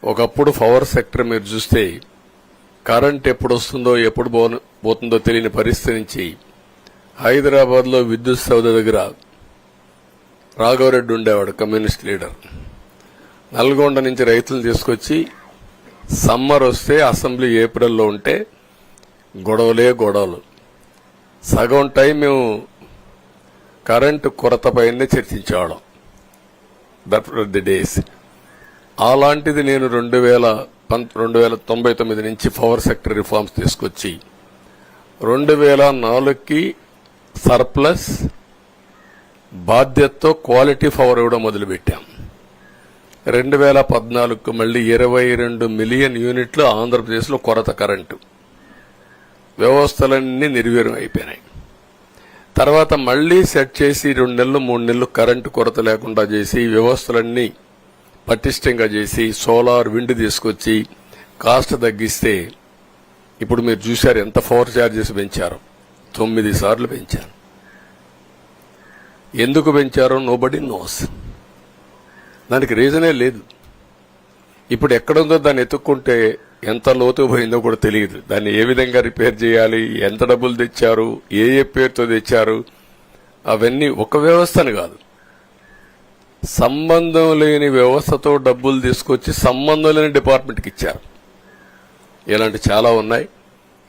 ఒకప్పుడు power sector మీరు చూస్తే కరెంట్ ఎప్పుడు వస్తుందో ఎప్పుడు పోతుందో తెలియని పరిస్థితి నుంచి హైదరాబాద్లో విద్యుత్ సౌధ దగ్గర రాఘవరెడ్డి ఉండేవాడు, కమ్యూనిస్ట్ లీడర్. నల్గొండ నుంచి రైతులు తీసుకొచ్చి సమ్మర్ వస్తే అసెంబ్లీ ఏప్రిల్లో ఉంటే గొడవలు. సగం టైం మేము కరెంటు కొరత పైనే చర్చించేవాళ్ళం. That were the days. అలాంటిది నేను 1999 నుంచి పవర్ సెక్టర్ రిఫార్మ్స్ తీసుకొచ్చి 2004కి సర్ప్లస్ బాధ్యతతో క్వాలిటీ పవర్ ఇవ్వడం మొదలుపెట్టాం. 2014కు మళ్లీ 22 మిలియన్ యూనిట్లు ఆంధ్రప్రదేశ్లో కొరత కరెంటు. వ్యవస్థలన్నీ నిర్వీర్యం అయిపోయినాయి. తర్వాత మళ్లీ సెట్ చేసి 2 నెలలు 3 నెలలు కరెంటు కొరత లేకుండా చేసి వ్యవస్థలన్నీ పటిష్టంగా చేసి సోలార్ విండ్ తీసుకొచ్చి కాస్ట్ తగ్గిస్తే ఇప్పుడు మీరు చూశారు ఎంత పవర్ ఛార్జెస్ పెంచారు. 9 సార్లు పెంచారు. ఎందుకు పెంచారో నోబడీ నోస్. దానికి రీజనే లేదు. ఇప్పుడు ఎక్కడుందో దాన్ని ఎత్తుక్కుంటే ఎంత లోతు పోయిందో కూడా తెలియదు. దాన్ని ఏ విధంగా రిపేర్ చేయాలి, ఎంత డబ్బులు తెచ్చారు, ఏ పేరుతో తెచ్చారు, అవన్నీ ఒక వ్యవస్థను కాదు, సంబంధం లేని వ్యవస్థతో డబ్బులు తీసుకొచ్చి సంబంధం లేని డిపార్ట్మెంట్కి ఇచ్చారు. ఇలాంటి చాలా ఉన్నాయి.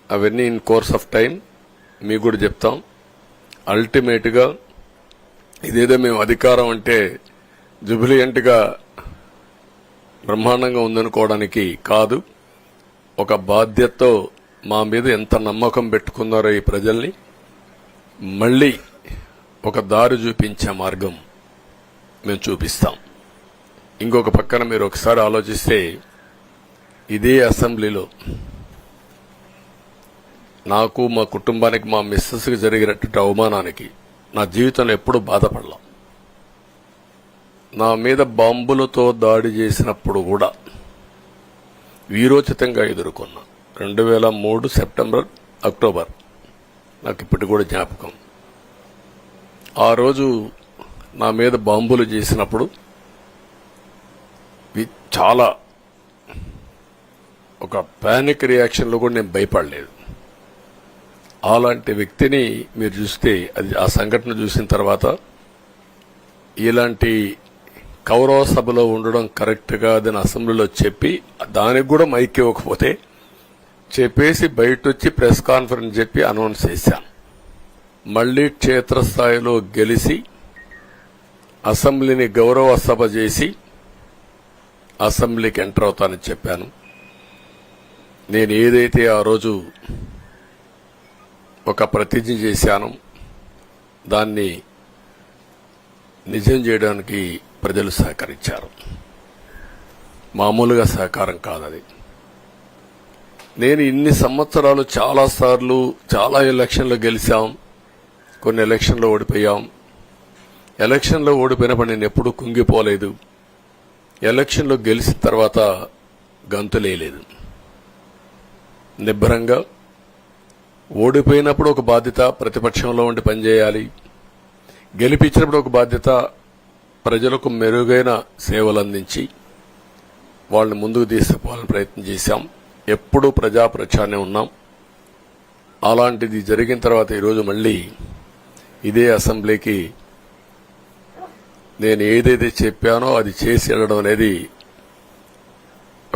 అవన్నీ ఇన్ కోర్స్ ఆఫ్ టైం మీకు కూడా చెప్తాం. అల్టిమేట్ గా ఇదేదో మేము అధికారం అంటే జుబిలియంట్ గా బ్రహ్మాండంగా ఉందనుకోవడానికి కాదు. ఒక బాధ్యతతో మా మీద ఎంత నమ్మకం పెట్టుకున్నారో ఈ ప్రజల్ని మళ్లీ ఒక దారి చూపించే మార్గం మేము చూపిస్తాం. ఇంకొక పక్కన మీరు ఒకసారి ఆలోచిస్తే ఇదే అసెంబ్లీలో నాకు, మా కుటుంబానికి, మా మిస్సెస్కి జరిగినటువంటి అవమానానికి నా జీవితంలో ఎప్పుడూ బాధపడలా. నా మీద బాంబులతో దాడి చేసినప్పుడు కూడా వీరోచితంగా ఎదుర్కొన్నా. 2003 సెప్టెంబర్, అక్టోబర్ నాకు ఇప్పటి కూడా జ్ఞాపకం. ఆ రోజు నా మీద బాంబులు చేసినప్పుడు చాలా ఒక పానిక్ రియాక్షన్లో కూడా నేను భయపడలేదు. అలాంటి వ్యక్తిని మీరు చూస్తే ఆ సంఘటన చూసిన తర్వాత ఇలాంటి కౌరవ సభలో ఉండడం కరెక్ట్ కాదని అసెంబ్లీలో చెప్పి దానికి కూడా మైక్ ఇవ్వకపోతే చెప్పేసి బయటొచ్చి ప్రెస్ కాన్ఫరెన్స్ చెప్పి అనౌన్స్ చేశాను. మళ్లీ క్షేత్రస్థాయిలో గెలిచి అసెంబ్లీని గౌరవ సభ చేసి అసెంబ్లీకి ఎంటర్ అవుతానని చెప్పాను. నేను ఏదైతే ఆ రోజు ఒక ప్రతిజ్ఞ చేశానో దాన్ని నిజం చేయడానికి ప్రజలు సహకరించారు. మామూలుగా సహకారం కాదది. నేను ఇన్ని సంవత్సరాలు చాలాసార్లు చాలా ఎలక్షన్లో గెలిచాం, కొన్ని ఎలక్షన్లో ఓడిపోయాం. ఎలక్షన్లో ఓడిపోయినప్పుడు నేను ఎప్పుడూ కుంగిపోలేదు. ఎలక్షన్లో గెలిచిన తర్వాత గంతులేయలేదు. నిబ్బరంగా ఓడిపోయినప్పుడు ఒక బాధ్యత ప్రతిపక్షంలో ఉండి పనిచేయాలి, గెలిపించినప్పుడు ఒక బాధ్యత ప్రజలకు మెరుగైన సేవలు అందించి వాళ్ళని ముందుకు తీసుకుపోవాలని ప్రయత్నం చేశాం. ఎప్పుడూ ప్రజాప్రచారనే ఉన్నాం. అలాంటిది జరిగిన తర్వాత ఈరోజు మళ్లీ ఇదే అసెంబ్లీకి నేను ఏదైతే చెప్పానో అది చేసి వెళ్ళడం అనేది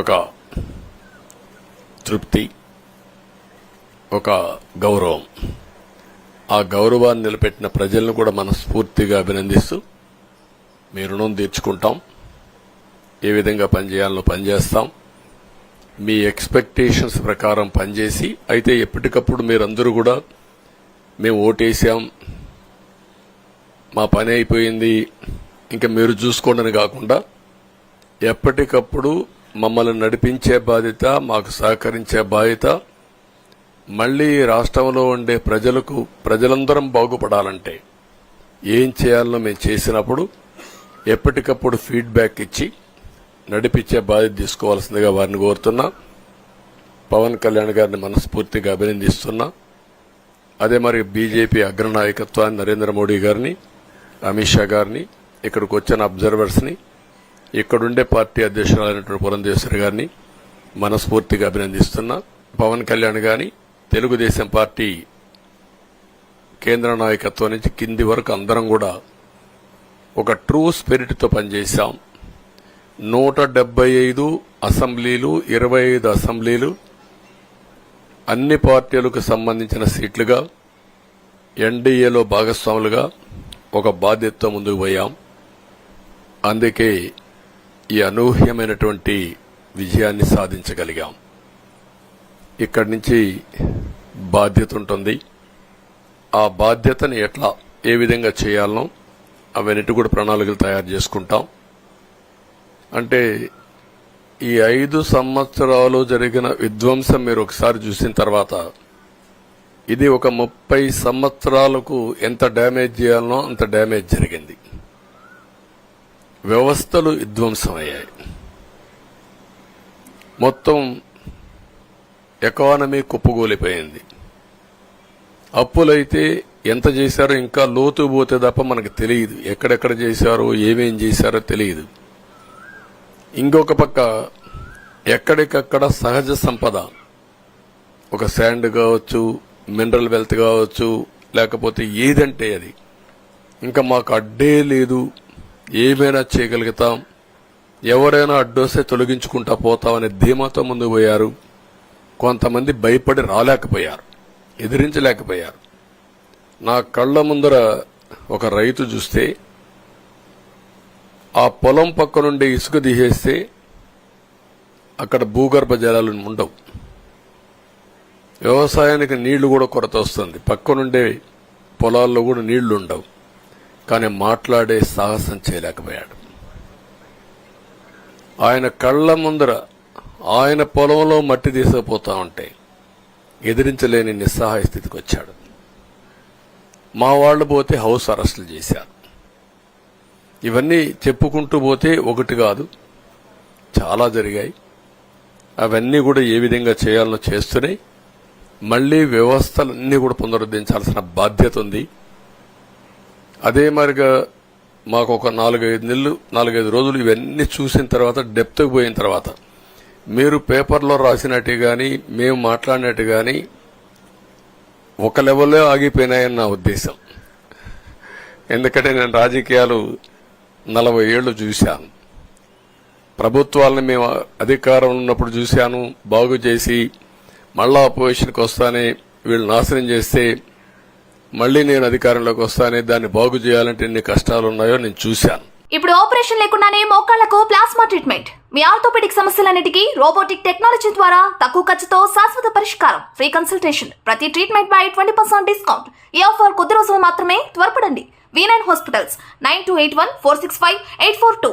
ఒక తృప్తి, ఒక గౌరవం. ఆ గౌరవాన్ని నిలబెట్టిన ప్రజలను కూడా మనస్ఫూర్తిగా అభినందిస్తూ మీ రుణం తీర్చుకుంటాం. ఏ విధంగా పనిచేయాలో పనిచేస్తాం. మీ ఎక్స్పెక్టేషన్స్ ప్రకారం పనిచేసి అయితే ఎప్పటికప్పుడు మీరందరూ కూడా మేము ఓటేసాం, మా పని అయిపోయింది, ఇంకా మీరు చూసుకోండి కాకుండా ఎప్పటికప్పుడు మమ్మల్ని నడిపించే బాధ్యత, మాకు సహకరించే బాధ్యత, మళ్లీ రాష్ట్రంలో ఉండే ప్రజలందరం బాగుపడాలంటే ఏం చేయాలో మేము చేసినప్పుడు ఎప్పటికప్పుడు ఫీడ్బ్యాక్ ఇచ్చి నడిపించే బాధ్యత తీసుకోవాల్సిందిగా వారిని కోరుతున్నా. పవన్ కళ్యాణ్ గారిని మనస్ఫూర్తిగా అభినందిస్తున్నా. అదే మరి బీజేపీ అగ్రనాయకత్వాన్ని నరేంద్ర మోడీ గారిని, అమిత్ షా గారిని, ఇక్కడికి వచ్చిన అబ్జర్వర్స్ ని, ఇక్కడుండే పార్టీ అధ్యక్షురాలైనటువంటి పురంధేశ్వరి గారిని మనస్ఫూర్తిగా అభినందిస్తున్నా. పవన్ కళ్యాణ్ గాని తెలుగుదేశం పార్టీ కేంద్ర నాయకత్వం నుంచి కింది వరకు అందరం కూడా ఒక ట్రూ స్పిరిట్ తో పనిచేశాం. 175 అసెంబ్లీలు, 25 అసెంబ్లీలు అన్ని పార్టీలకు సంబంధించిన సీట్లుగా ఎన్డీఏలో భాగస్వాములుగా ఒక బాధ్యతతో ముందుకు పోయాం. అందుకే ఈ అనూహ్యమైనటువంటి విజయాన్ని సాధించగలిగాం. ఇక్కడి నుంచి బాధ్యత ఉంటుంది. ఆ బాధ్యతని ఏ విధంగా చేయాలనో అవన్నిటి కూడా ప్రణాళికలు తయారు చేసుకుంటాం. అంటే ఈ 5 సంవత్సరాలు జరిగిన విధ్వంసం మీరు ఒకసారి చూసిన తర్వాత ఇది ఒక 30 సంవత్సరాలకు ఎంత డ్యామేజ్ చేయాలనో అంత డ్యామేజ్ జరిగింది. వ్యవస్థలు విధ్వంసమయ్యాయి. మొత్తం ఎకానమీ కుప్పగూలిపోయింది. అప్పులైతే ఎంత చేశారో ఇంకా లోతు పోతే తప్ప మనకు తెలియదు. ఎక్కడెక్కడ చేశారో ఏమేం చేశారో తెలియదు. ఇంకొక పక్క ఎక్కడికక్కడ సహజ సంపద, ఒక శాండ్ కావచ్చు, మినరల్ వెల్త్ కావచ్చు, లేకపోతే ఏదంటే అది ఇంకా మాకు అడ్డే లేదు, ఏమైనా చేయగలుగుతాం, ఎవరైనా అడ్డొస్తే తొలగించుకుంటా పోతామనే ధీమాతో ముందుకు పోయారు. కొంతమంది భయపడి రాలేకపోయారు, ఎదిరించలేకపోయారు. నా కళ్ల ముందర ఒక రైతు చూస్తే ఆ పొలం పక్క నుండి ఇసుక తీసేస్తే అక్కడ భూగర్భ జలాలు ఉండవు. వ్యవసాయానికి నీళ్లు కూడా కొరత వస్తుంది. పక్క నుండే పొలాల్లో కూడా నీళ్లు ఉండవు. కానీ మాట్లాడే సాహసం చేయలేకపోయాడు. ఆయన కళ్ల ముందర ఆయన పొలంలో మట్టి తీసుకుపోతా ఉంటే ఎదిరించలేని నిస్సహాయ స్థితికి వచ్చాడు. మా వాళ్లు పోతే హౌస్ అరెస్టులు చేశారు. ఇవన్నీ చెప్పుకుంటూ పోతే ఒకటి కాదు, చాలా జరిగాయి. అవన్నీ కూడా ఏ విధంగా చేయాలనో చేస్తున్నాయి. మళ్లీ వ్యవస్థలన్నీ కూడా పునరుద్ధరించాల్సిన బాధ్యత ఉంది. అదే మరిగా మాకు ఒక 4-5 రోజులు ఇవన్నీ చూసిన తర్వాత డెప్త్కి పోయిన తర్వాత మీరు పేపర్లో రాసినట్టు గాని మేము మాట్లాడినట్టు గాని ఒక లెవెల్లో ఆగిపోయినాయని నా ఉద్దేశం. ఎందుకంటే నేను రాజకీయాలు 40 ఏళ్లు చూశాను. ప్రభుత్వాలను మేము అధికారం ఉన్నప్పుడు చూశాను. బాగు చేసి మళ్ళా అపోజిషన్కి వస్తానే వీళ్ళు నాశనం చేస్తే మళ్లీ నేను అధికారంలోకి వస్తానే దాన్ని బాగు చేయాలంటే ఎన్ని కష్టాలు ఉన్నాయో నేను చూశాను. ఇప్పుడు ఆపరేషన్ లేకుండానే మోకాళ్లకు ప్లాస్మా ట్రీట్మెంట్. మీ ఆర్థోపెడిక్ సమస్యలన్నిటికీ రోబోటిక్ టెక్నాలజీ ద్వారా తక్కువ ఖర్చుతో శాశ్వత పరిష్కారం. Free consultation. ప్రతి ట్రీట్మెంట్ పై 20% డిస్కౌంట్. ఈ ఆఫర్ కొద్ది రోజులు మాత్రమే. త్వరపడండి. V9 hospitals 9281465842.